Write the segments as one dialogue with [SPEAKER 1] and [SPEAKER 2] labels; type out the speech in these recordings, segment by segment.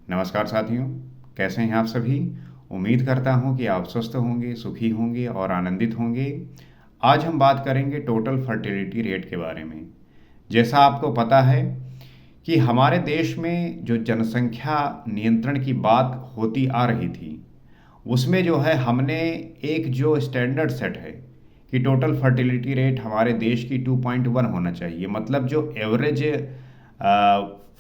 [SPEAKER 1] नमस्कार साथियों, कैसे हैं आप सभी? उम्मीद करता हूं कि आप स्वस्थ होंगे, सुखी होंगे और आनंदित होंगे। आज हम बात करेंगे टोटल फर्टिलिटी रेट के बारे में। जैसा आपको पता है कि हमारे देश में जो जनसंख्या नियंत्रण की बात होती आ रही थी, उसमें जो है हमने एक जो स्टैंडर्ड सेट है कि टोटल फर्टिलिटी रेट हमारे देश की 2.1 होना चाहिए। मतलब जो एवरेज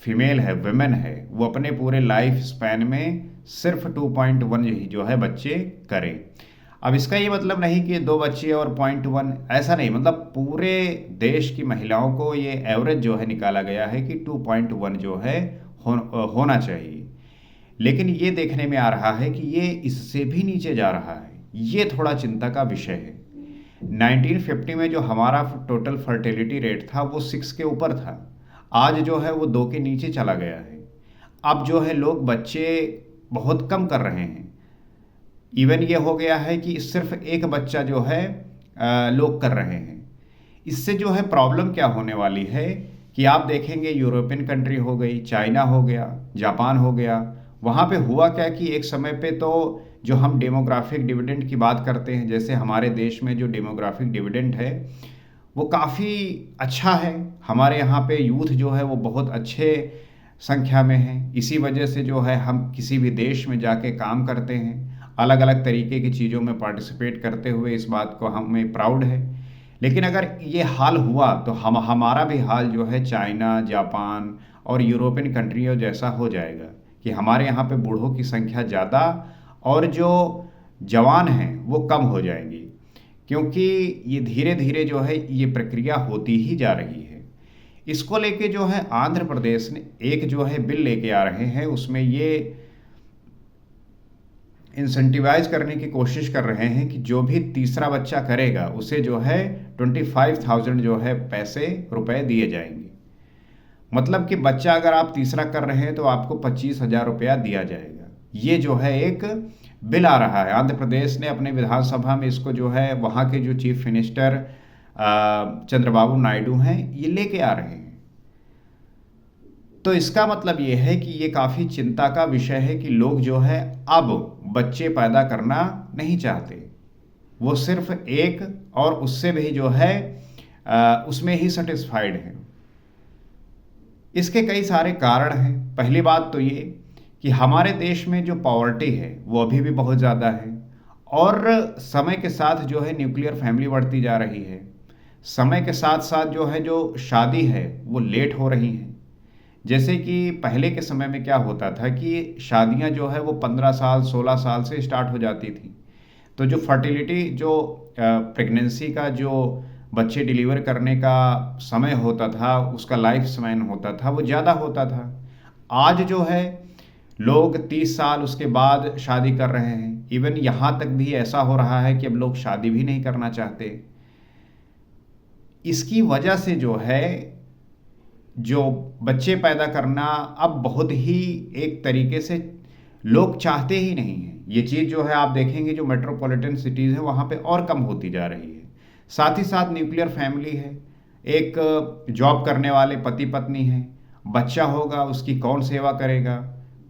[SPEAKER 1] फीमेल है, वुमेन है, वो अपने पूरे लाइफ स्पैन में सिर्फ 2.1 ही जो है बच्चे करें। अब इसका ये मतलब नहीं कि 2 बच्चे और 0.1, ऐसा नहीं। मतलब पूरे देश की महिलाओं को ये एवरेज जो है निकाला गया है कि 2.1 जो है होना चाहिए। लेकिन ये देखने में आ रहा है कि ये इससे भी नीचे जा रहा है। ये थोड़ा चिंता का विषय है। 1950 में जो हमारा टोटल फर्टिलिटी रेट था वो 6 के ऊपर था। आज जो है वो 2 के नीचे चला गया है। अब जो है लोग बच्चे बहुत कम कर रहे हैं। इवन ये हो गया है कि सिर्फ एक बच्चा जो है लोग कर रहे हैं। इससे जो है प्रॉब्लम क्या होने वाली है कि आप देखेंगे यूरोपियन कंट्री हो गई, चाइना हो गया, जापान हो गया। वहाँ पे हुआ क्या कि एक समय पे तो जो हम डेमोग्राफिक डिविडेंड की बात करते हैं, जैसे हमारे देश में जो डेमोग्राफिक डिविडेंड है वो काफ़ी अच्छा है। हमारे यहाँ पे यूथ जो है वो बहुत अच्छे संख्या में है। इसी वजह से जो है हम किसी भी देश में जाके काम करते हैं, अलग अलग तरीके की चीज़ों में पार्टिसिपेट करते हुए, इस बात को हमें प्राउड है। लेकिन अगर ये हाल हुआ तो हमारा भी हाल जो है चाइना, जापान और यूरोपियन कंट्रियों जैसा हो जाएगा कि हमारे यहाँ पे बूढ़ों की संख्या ज़्यादा और जो जवान हैं वो कम हो जाएंगी। क्योंकि ये धीरे धीरे जो है ये प्रक्रिया होती ही जा रही है। इसको लेके जो है आंध्र प्रदेश ने एक जो है बिल लेके आ रहे हैं, उसमें ये इंसेंटिवाइज करने की कोशिश कर रहे हैं कि जो भी तीसरा बच्चा करेगा उसे जो है 25,000 जो है रुपए दिए जाएंगे। मतलब कि बच्चा अगर आप तीसरा कर रहे हैं तो आपको 25,000 रुपया दिया जाएगा। ये जो है एक बिल आ रहा है। आंध्र प्रदेश ने अपने विधानसभा में इसको जो है वहाँ के जो चीफ मिनिस्टर चंद्रबाबू नायडू हैं ये लेके आ रहे हैं। तो इसका मतलब ये है कि ये काफ़ी चिंता का विषय है कि लोग जो है अब बच्चे पैदा करना नहीं चाहते। वो सिर्फ एक और उससे भी जो है उसमें ही सेटिस्फाइड हैं। इसके कई सारे कारण हैं। पहली बात तो ये कि हमारे देश में जो पॉवर्टी है वो अभी भी बहुत ज़्यादा है और समय के साथ जो है न्यूक्लियर फैमिली बढ़ती जा रही है। समय के साथ साथ जो है जो शादी है वो लेट हो रही है। जैसे कि पहले के समय में क्या होता था कि शादियां जो है वो 15 साल 16 साल से स्टार्ट हो जाती थी। तो जो फर्टिलिटी जो प्रेगनेंसी का जो बच्चे डिलीवर करने का समय होता था, उसका लाइफ स्पैन होता था, वो ज़्यादा होता था। आज जो है लोग 30 साल उसके बाद शादी कर रहे हैं। इवन यहाँ तक भी ऐसा हो रहा है कि अब लोग शादी भी नहीं करना चाहते। इसकी वजह से जो है जो बच्चे पैदा करना अब बहुत ही एक तरीके से लोग चाहते ही नहीं हैं। ये चीज़ जो है आप देखेंगे जो मेट्रोपॉलिटन सिटीज़ है वहाँ पे और कम होती जा रही है। साथ ही साथ न्यूक्लियर फैमिली है, एक जॉब करने वाले पति पत्नी हैं, बच्चा होगा उसकी कौन सेवा करेगा,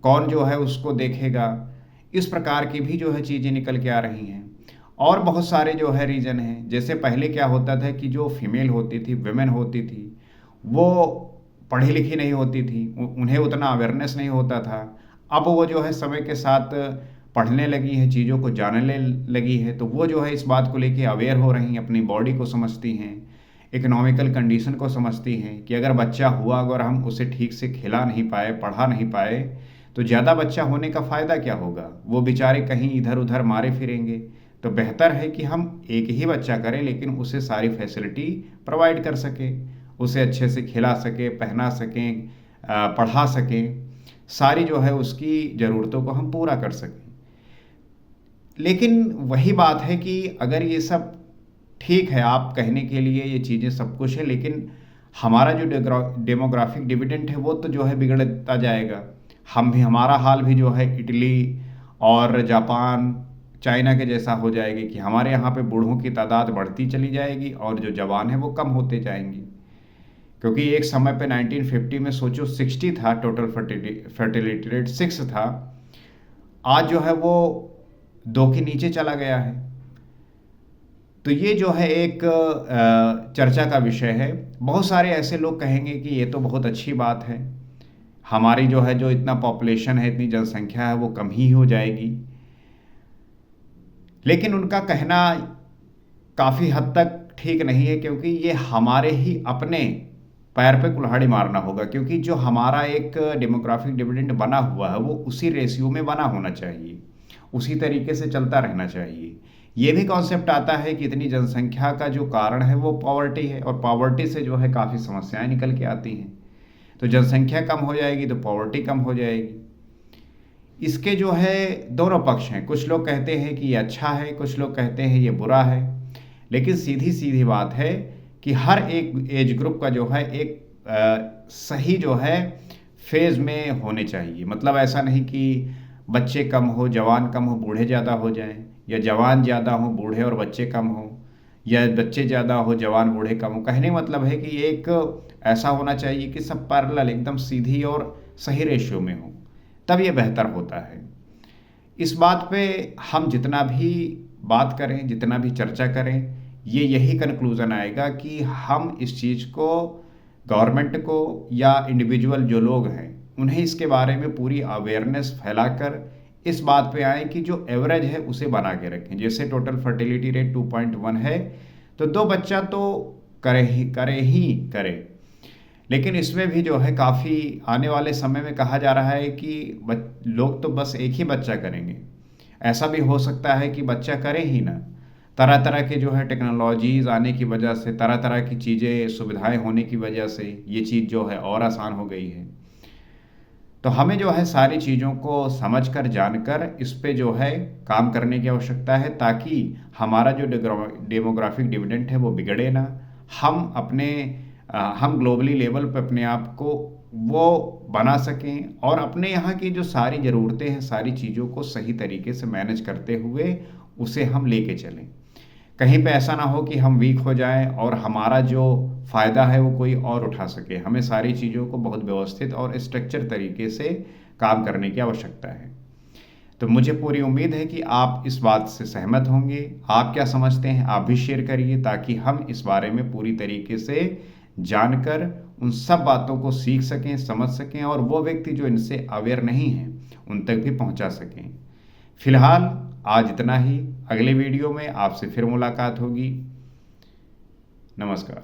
[SPEAKER 1] कौन जो है उसको देखेगा। इस प्रकार की भी जो है चीज़ें निकल के आ रही हैं। और बहुत सारे जो है रीज़न हैं। जैसे पहले क्या होता था कि जो फीमेल होती थी, वुमेन होती थी, वो पढ़ी लिखी नहीं होती थी, उन्हें उतना अवेयरनेस नहीं होता था। अब वो जो है समय के साथ पढ़ने लगी है, चीज़ों को जानने लगी है, तो वो जो है इस बात को लेके अवेयर हो रही हैं, अपनी बॉडी को समझती हैं, इकोनॉमिकल कंडीशन को समझती हैं कि अगर बच्चा हुआ, अगर हम उसे ठीक से खिला नहीं पाए, पढ़ा नहीं पाए, तो ज़्यादा बच्चा होने का फ़ायदा क्या होगा। वो बेचारे कहीं इधर उधर मारे फिरेंगे। तो बेहतर है कि हम एक ही बच्चा करें लेकिन उसे सारी फैसिलिटी प्रोवाइड कर सकें, उसे अच्छे से खिला सकें, पहना सकें, पढ़ा सकें, सारी जो है उसकी ज़रूरतों को हम पूरा कर सकें। लेकिन वही बात है कि अगर ये सब ठीक है, आप कहने के लिए ये चीज़ें सब कुछ है, लेकिन हमारा जो डेमोग्राफिक डिविडेंड है वो तो जो है बिगड़ता जाएगा। हम भी, हमारा हाल भी जो है इटली और जापान, चाइना के जैसा हो जाएगी कि हमारे यहाँ पे बूढ़ों की तादाद बढ़ती चली जाएगी और जो जवान है वो कम होते जाएंगी। क्योंकि एक समय पे 1950 में सोचो 60 था टोटल फर्टिलिटी रेट, 6 था। आज जो है वो 2 के नीचे चला गया है। तो ये जो है एक चर्चा का विषय है। बहुत सारे ऐसे लोग कहेंगे कि ये तो बहुत अच्छी बात है, हमारी जो है जो इतना पॉपुलेशन है, इतनी जनसंख्या है, वो कम ही हो जाएगी। लेकिन उनका कहना काफ़ी हद तक ठीक नहीं है, क्योंकि ये हमारे ही अपने पैर पे कुल्हाड़ी मारना होगा। क्योंकि जो हमारा एक डेमोग्राफिक डिविडेंड बना हुआ है वो उसी रेशियो में बना होना चाहिए, उसी तरीके से चलता रहना चाहिए। ये भी कॉन्सेप्ट आता है कि इतनी जनसंख्या का जो कारण है वो पॉवर्टी है, और पॉवर्टी से जो है काफ़ी समस्याएं निकल के आती हैं। तो जनसंख्या कम हो जाएगी तो पॉवर्टी कम हो जाएगी। इसके जो है दोनों पक्ष हैं। कुछ लोग कहते हैं कि ये अच्छा है, कुछ लोग कहते हैं ये बुरा है। लेकिन सीधी सीधी बात है कि हर एक एज ग्रुप का जो है एक सही जो है फेज़ में होने चाहिए। मतलब ऐसा नहीं कि बच्चे कम हो, जवान कम हो, बूढ़े ज़्यादा हो जाएं, या जवान ज़्यादा हो, बूढ़े और बच्चे कम हो, या बच्चे ज़्यादा हो, जवान बूढ़े कम हो। कहने मतलब है कि एक ऐसा होना चाहिए कि सब पैरेलल एकदम सीधी और सही रेशियो में हो, तब ये बेहतर होता है। इस बात पे हम जितना भी बात करें, जितना भी चर्चा करें, ये यही कंक्लूज़न आएगा कि हम इस चीज़ को गवर्नमेंट को या इंडिविजुअल जो लोग हैं उन्हें इसके बारे में पूरी अवेयरनेस फैलाकर इस बात पे आए कि जो एवरेज है उसे बना के रखें। जैसे टोटल फर्टिलिटी रेट 2.1 है, तो 2 बच्चा तो करे। लेकिन इसमें भी जो है काफ़ी आने वाले समय में कहा जा रहा है कि लोग तो बस एक ही बच्चा करेंगे। ऐसा भी हो सकता है कि बच्चा करे ही ना। तरह तरह के जो है टेक्नोलॉजीज़ आने की वजह से, तरह तरह की चीज़ें सुविधाएं होने की वजह से ये चीज़ जो है और आसान हो गई है। तो हमें जो है सारी चीज़ों को समझकर, जानकर इस पे जो है काम करने की आवश्यकता है, ताकि हमारा जो डेमोग्राफिक डिविडेंड है वो बिगड़े ना। हम ग्लोबली लेवल पे अपने आप को वो बना सकें, और अपने यहाँ की जो सारी ज़रूरतें हैं, सारी चीज़ों को सही तरीके से मैनेज करते हुए उसे हम लेके चलें। कहीं पे ऐसा ना हो कि हम वीक हो जाएं और हमारा जो फ़ायदा है वो कोई और उठा सके। हमें सारी चीज़ों को बहुत व्यवस्थित और स्ट्रक्चर तरीके से काम करने की आवश्यकता है। तो मुझे पूरी उम्मीद है कि आप इस बात से सहमत होंगे। आप क्या समझते हैं, आप भी शेयर करिए, ताकि हम इस बारे में पूरी तरीके से जानकर उन सब बातों को सीख सकें, समझ सकें, और वो व्यक्ति जो इनसे अवेयर नहीं हैं उन तक भी पहुंचा सकें। फिलहाल आज इतना ही। अगले वीडियो में आपसे फिर मुलाकात होगी। नमस्कार।